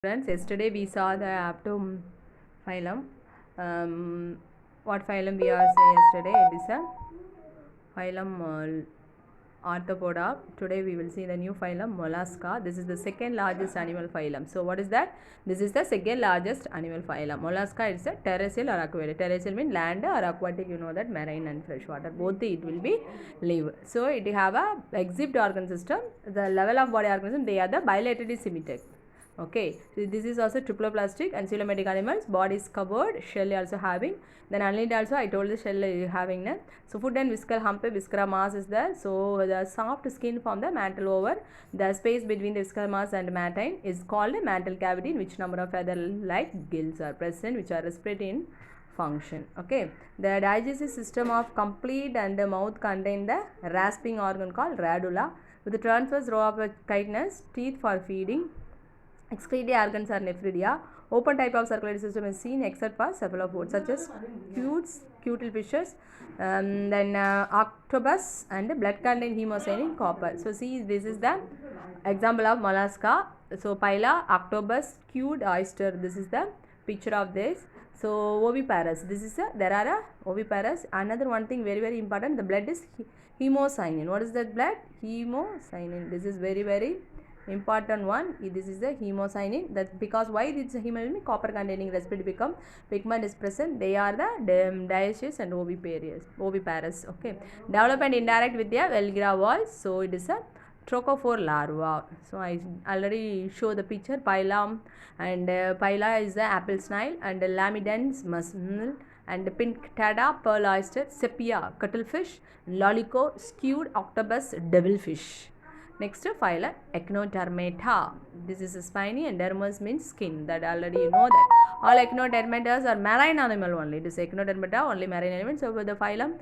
Friends, yesterday we saw the aptom phylum. What phylum we are saying yesterday? It is a phylum Arthropoda. Today we will see the new phylum Mollusca. This is the second largest animal phylum. So what is that? This is the second largest animal phylum. Mollusca is a terrestrial or aquatic. Terrestrial means land or aquatic. You know that marine and freshwater. Both it will be live. So it have a exhibit organ system. The level of body organism they are the bilaterally symmetric. Okay, so this is also triploplastic and coelomatic animals. Body is covered, shell also having. Then unlike also I told the shell having that. So foot and visceral hump, viscera mass is there. So the soft skin from the mantle over the space between the visceral mass and matine is called a mantle cavity, in which number of feather-like gills are present, which are respiratory in function. Okay, the digestive system of complete and the mouth contain the rasping organ called radula with the transverse row of chitinous teeth for feeding. Excretory organs are nephridia. Open type of circulatory system is seen except for cephalopods such as cuttlefishes, then octopus and blood contained hemocyanin copper. So see, this is the example of mollusca. So pila, octopus, cute oyster. This is the picture of this. So oviparous. This is there are oviparous. Another one thing very important. The blood is hemocyanin. What is that blood? Hemocyanin. This is very important one. This is the hemocyanin. That because why this hemocyanin? Copper containing respiratory become pigment is present. They are the dioecious and oviparous. Okay. Development indirect with the Velgira walls. So it is a trochophore larva. So I already show the picture. Pila and pila is the apple snail and lamidens mussel and pinctada pearl oyster, sepia cuttlefish, lolico skewed octopus devilfish. Next phylum Echinodermata. This is spiny and dermis means skin. That already you know that. All echinodermatas are marine animal only. It is echinodermata only marine animal. So with the phylum,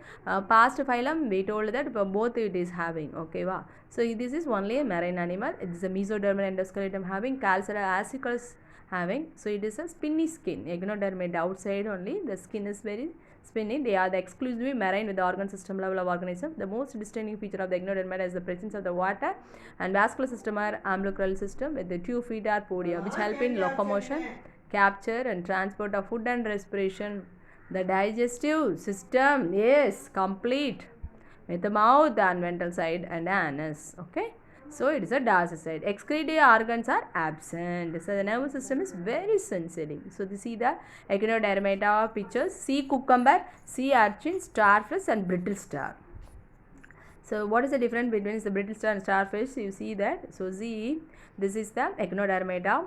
past phylum we told that both it is having. Okay, wow. So this is only a marine animal. It is a mesodermal endoskeleton having calcareous acicles having. So it is a spinny skin. Echinodermata outside only. The skin is very spinny. They are the exclusively marine with the organ system level of organism. The most distinguishing feature of the echinodermata is the presence of the water and vascular system or umbilical system with the two feet or podia which help in locomotion, capture and transport of food and respiration. The digestive system is complete with the mouth and ventral side and anus. Okay. So it is a dorsal side. Excretory organs are absent. So the nervous system is very sensitive. So you see the echinodermata pictures. Sea cucumber, sea urchin, starfish and brittle star. So what is the difference between the brittle star and starfish? You see that. So this is the echinodermata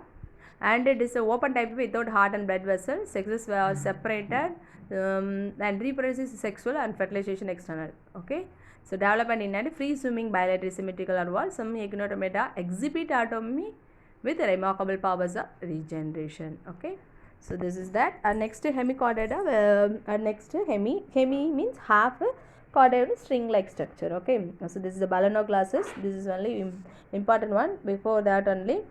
and it is an open type without heart and blood vessels. Sexes were separated and reproduces sexual and fertilization external. Okay. So development in free swimming bilateral symmetrical or wall. Some echinodermata exhibit autonomy with remarkable powers of regeneration. Okay. So this is that. Our next hemichordata. Our next hemi means half chordate string like structure. Okay. So this is the balanoglasses. This is only important one. Before that only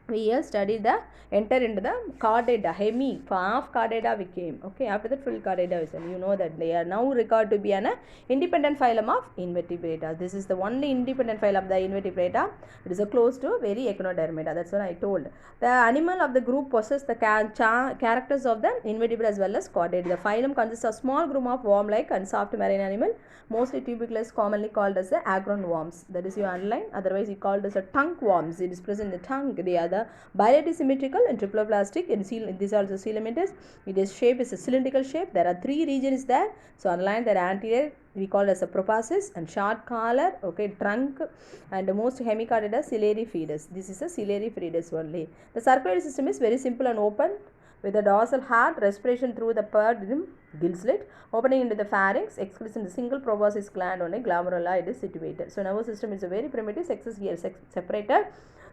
we have studied the enter into the chordata, hemi, half chordata we came. Okay, after that full chordata is you know that they are now recorded to be an independent phylum of invertebrata. This is the only independent phylum of the invertebrata. It is a close to very echinodermata. That's what I told. The animal of the group possess the characters of the invertebrate as well as chordate. The phylum consists of small group of worm-like and soft marine animal, mostly tuberculous, commonly called as the agron worms. That is you underline. Otherwise, you called as a tongue worms. It is present in the tongue. They are the bilaterally symmetrical and triploplastic. And these are also coelomatous. It is shape is a cylindrical shape. There are three regions there. So underline their anterior we call as a proboscis and short collar. Okay, trunk and most hemichordata ciliary feeders. This is a ciliary feeders only. The circulatory system is very simple and open with the dorsal heart, respiration through the purred gill slit, opening into the pharynx, excretion in the single proboscis gland on a glomerula it is situated. So nervous system is a very primitive, sexes here separated.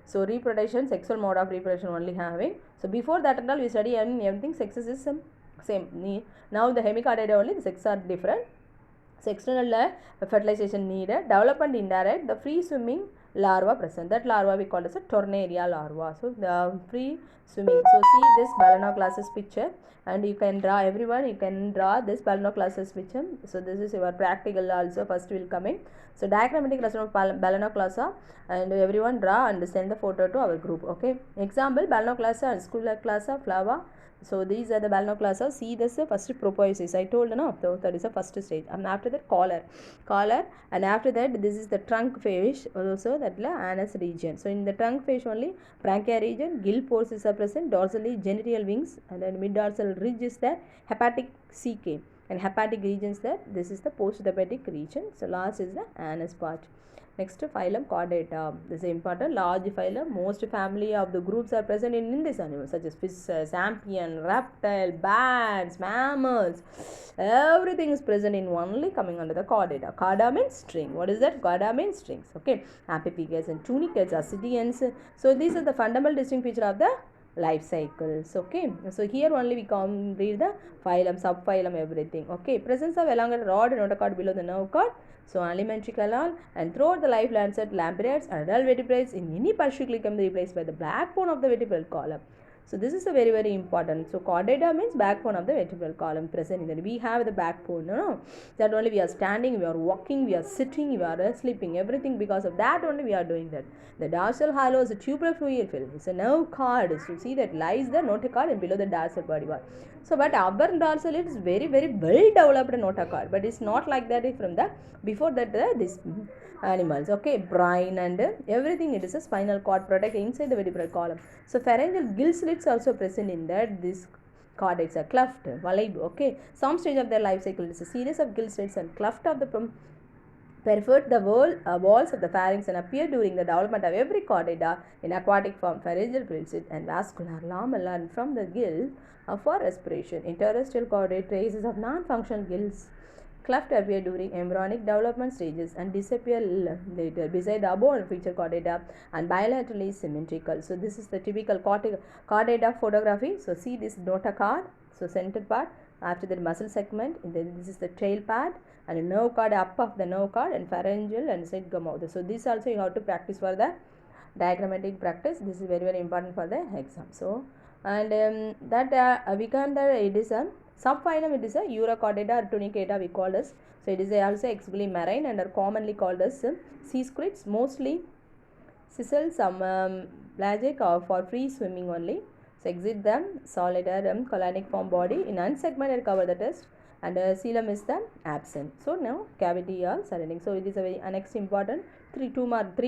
So reproduction, sexual mode of reproduction only having. So before that and all we study everything sexes is same. Now the hemichordata only the sexes are different. So external fertilization needed. Development indirect. The free swimming larva present. That larva we call as a Tornaria larva. So the free swimming. So see this Balanoclastis picture, and you can draw, everyone you can draw this Balanoclastis picture. So this is your practical also, first will come in. So diagrammatic classroom of Balanoclasa, and everyone draw and send the photo to our group. Okay, example Balanoclasa and Sculaclasa flava. So these are the Balanoclasa. See this first proposis. I told, no, so that is the first stage. And after that collar, and after that this is the trunk fish, also that is anus region. So in the trunk fish only branchia region, gill pores are present, dorsally genital wings, and then mid dorsal ridge is there, hepatic CK, and hepatic regions there. This is the post hepatic region. So last is the anus part. Next, phylum Chordata. This is important. Large phylum. Most family of the groups are present in this animal, such as fishes, amphibian, reptile, bats, mammals. Everything is present in only coming under the Chordata. Chorda means string. What is that? Chorda means strings. Okay. Amphibians and tunicates, ascidians. So these are the fundamental distinct feature of the life cycles. Okay, so here only we come read the phylum, subphylum, everything. Okay, presence of elongated rod and notochord below the nerve cord. So alimentary canal, and throughout the life lancet, lampreates and adult vertebrates in any pursuit can be replaced by the backbone of the vertebral column. So this is a very, very important. So chordata means backbone of the vertebral column present in that. We have the backbone, no? That only we are standing, we are walking, we are sitting, we are sleeping, everything because of that only we are doing that. The dorsal hollow is a tubular fluid film. It's a nerve cord. So see that lies the notochord and below the dorsal body wall. So but upper dorsal it is very, very well developed notochord, but it's not like that from the before that this animals. Okay, brain and everything, it is a spinal cord protect inside the vertebral column. So pharyngeal gill slits also present in that this chordates are cleft, valve. Okay, some stage of their life cycle is a series of gill slits and cleft of the perforate the walls of the pharynx and appear during the development of every chordata in aquatic form. Pharyngeal gill slit and vascular lamella and from the gill for respiration. In terrestrial chordate, traces of non-functional gills cleft appear during embryonic development stages and disappear later. Beside the above feature chordata and bilaterally symmetrical. So this is the typical chordata photography. So see this notochord, so center part, after the muscle segment, and then this is the tail part, and a nerve cord up of the nerve cord, and pharyngeal and side mouth. So this also you have to practice for the diagrammatic practice. This is very, very important for the exam. So and we can that it is a subphylum, it is a Urochordata or tunicata we call this. So it is also exclusively marine and are commonly called as sea squids, mostly sessile, some pelagic or for free swimming only. So exit them solitary colonic form body in unsegmented cover the test, and coelom is the absent. So now cavity or surrounding. So it is a very next important 3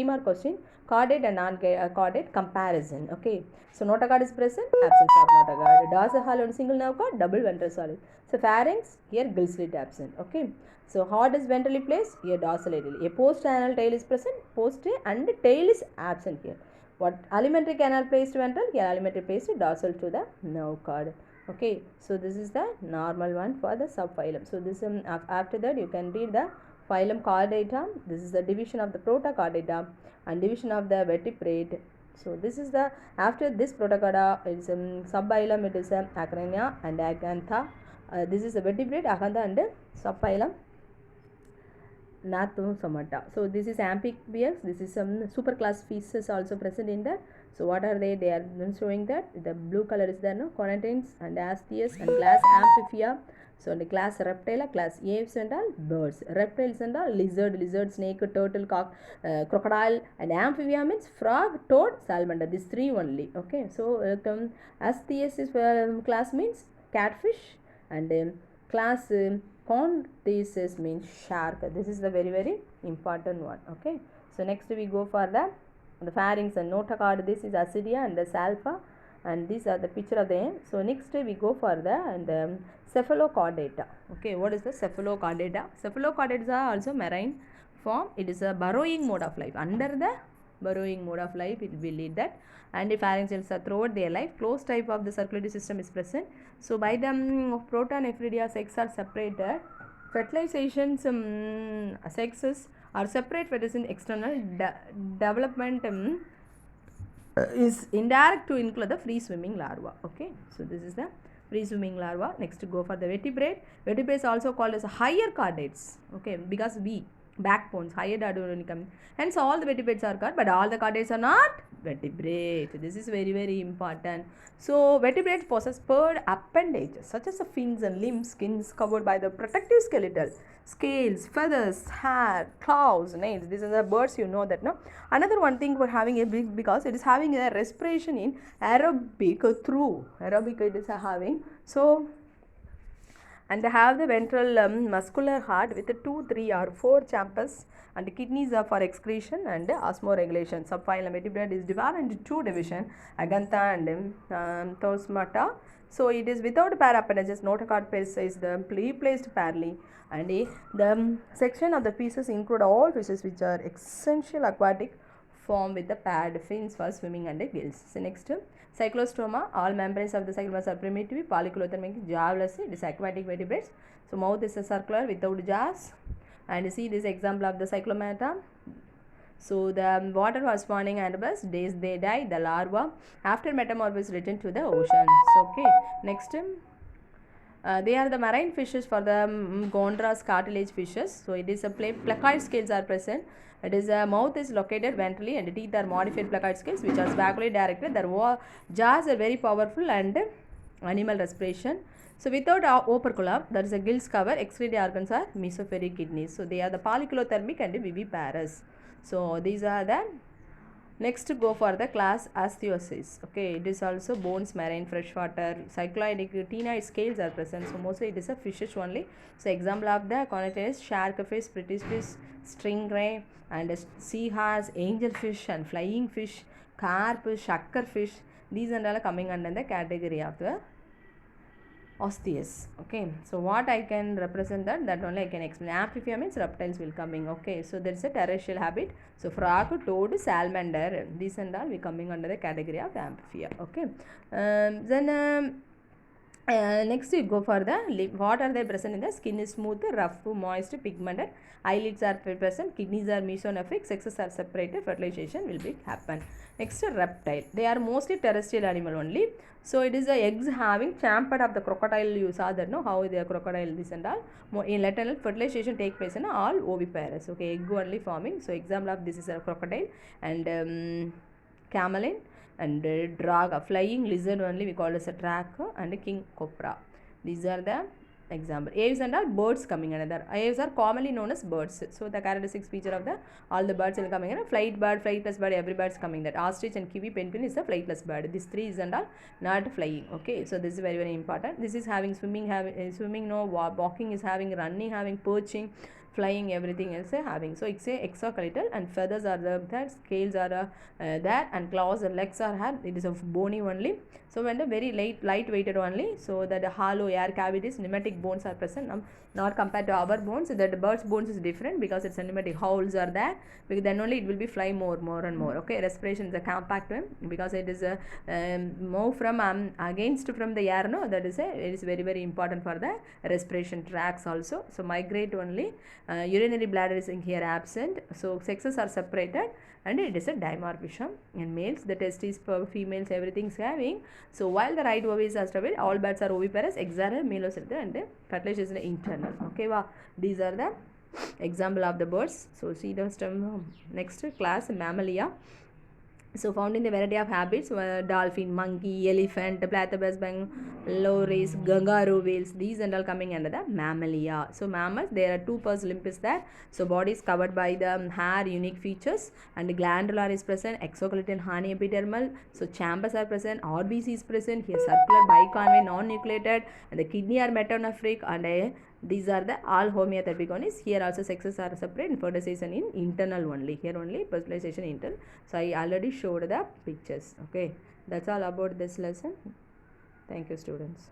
mark question. Chordate and non-chordate comparison. Okay. So notochord is present, absence of notochord. Dorsal hollow and single nerve cord, double ventral solid. So pharynx, here gill slit absent. Okay. So heart is ventrally placed, here dorsolaterally. A post-anal tail is present, post and tail is absent here. What alimentary canal placed ventral, here alimentary placed dorsal to the nerve cord. Okay. So this is the normal one for the subphylum. So this after that you can read the phylum Chordata. This is the division of the Protochordata and division of the vertebrate. So this is the after this Protochorda, it is subphylum, it is Acrania and Acantha. This is the vertebrate, Acantha and subphylum Gnathosomata. So this is amphibians. This is some superclass fishes also present in that. So what are they? They are showing that the blue color is there, no? Conantines and Asteus and class Amphibia. So the class Reptile, class Apes and all birds. Reptiles and all lizard, snake, turtle, cock, crocodile, and Amphibia means frog, toad, salamander. These 3 only. Okay. So Asteus is class means catfish, and class Conthesis means shark. This is the very, very important one. Okay. So next we go for the pharynx and notochord. This is Ascidia and the Salpa, and these are the picture of the end. So next we go for the Cephalochordata. Okay, what is the Cephalochordata? Cephalochordates are also marine form. It is a burrowing mode of life. Under the burrowing mode of life, it will lead that, and the pharynx cells are throughout their life. Closed type of the circulatory system is present. So by the proton nephridia, sex are separated. Fertilizations sexes are separate fetus in external development is indirect to include the free swimming larva. Okay, so this is the free swimming larva. Next to go for the vertebrate. Vertebrates also called as higher chordates. Okay, because we backbones, higher duodenum. Hence all the vertebrates are called, but all the chordates are not vertebrate. This is very, very important. So vertebrates possess spurred appendages such as the fins and limbs. Skin is covered by the protective skeletal, scales, feathers, hair, claws, nails. These are the birds, you know that, no? Another one thing we're having a big, because it is having a respiration in aerobic through aerobic it is having. So and they have the ventral muscular heart with 2, 3 or 4 chambers, and the kidneys are for excretion and osmoregulation. Subphylum vertebrate is divided into 2 divisions, Agantha and Thosmata. So it is without pair appendages. Notochord is the replaced pairly, and the section of the pieces include all fishes which are essential aquatic form with the paired fins for swimming and gills. So next, cyclostoma. All membranes of the cyclomas are primitive. Polychlothermic jawless. It is aquatic vertebrates. So mouth is a circular without jaws. And see this example of the cyclomata. So the water was spawning animals. Days they die. The larva after metamorphosis return to the ocean. So okay. Next. They are the marine fishes for the Gondra's cartilage fishes. So it is a placoid scales are present. It is mouth is located ventrally and teeth are modified placoid scales which are backwardly directed. Their jaws are very powerful and animal respiration. So without operculum, there is a gills cover. Excretory organs are mesophoric kidneys. So they are the polychlothermic and viviparous. So these are the next. Go for the class Astyosis. Okay, it is also bones, marine, freshwater, cycloidic, ctenoid scales are present. So mostly it is a fishes only. So example of the connotation is sharkfish, British fish, stingray, and seahorse, angelfish, and flying fish, carp, shakkarfish. These are all coming under the category of the Osteius. Okay, so what I can represent that only I can explain. Amphibia means reptiles will coming. Okay, so there is a terrestrial habit. So frog, toad, salamander, these and all will coming under the category of amphibia. Okay, next we go for the lip. What are they present in the skin is smooth, rough, moist, pigmented. Eyelids are present, kidneys are mesonephric, sexes are separated, fertilization will be happen. Next, reptile. They are mostly terrestrial animal only. So it is the eggs having chambered of the crocodile. You saw that, no? How the crocodile this and all. In lateral fertilization take place in all oviparous. Okay, egg only forming. So example of this is a crocodile and camelin and draga, flying lizard only we call as a draco, and a king cobra. These are the example. Aves and all birds coming another. Aves are commonly known as birds. So the characteristic feature of the all the birds will coming in. Flight bird, flightless bird, every bird is coming that. Ostrich and kiwi penguin is the flightless bird. These three is and all not flying. Okay, so this is very, very important. This is having swimming, swimming, no, walking is having, running having, perching, flying, everything else having. So it's a exoskeletal, and feathers are there, scales are there, and claws and legs are had. It is of bony only. So when the very light weighted only, so that the hollow air cavities, pneumatic bones are present. Not compared to our bones, that the bird's bones is different because it's a pneumatic holes are there, because then only it will be fly more and more. Okay, respiration is a compact one because it is a move from against from the air, no, that is it is very, very important for the respiration tracts also. So migrate only. Urinary bladder is in here absent. So sexes are separated, and it is a dimorphism. In males, the testes, females, everything is having. So while the right ovaries are stable, all birds are oviparous, eggs are melociliary, and fertilization is internal. Okay, wow. These are the example of the birds. So see the stem. Next class, Mammalia. So found in the variety of habits, dolphin, monkey, elephant, platypus, loris, kangaroo, whales, these and all coming under the Mammalia. So mammals, there are two pars limbs there. So body is covered by the hair, unique features, and glandular is present, exoskeleton, horny epidermal. So chambers are present, RBC is present, here circular, biconvex, non-nucleated, and the kidney are metanephric, and these are the all homeothermic one is here also sexes are separate, and fertilization in internal only. Here only fertilization internal. So I already showed the pictures. Okay, that's all about this lesson. Thank you, students.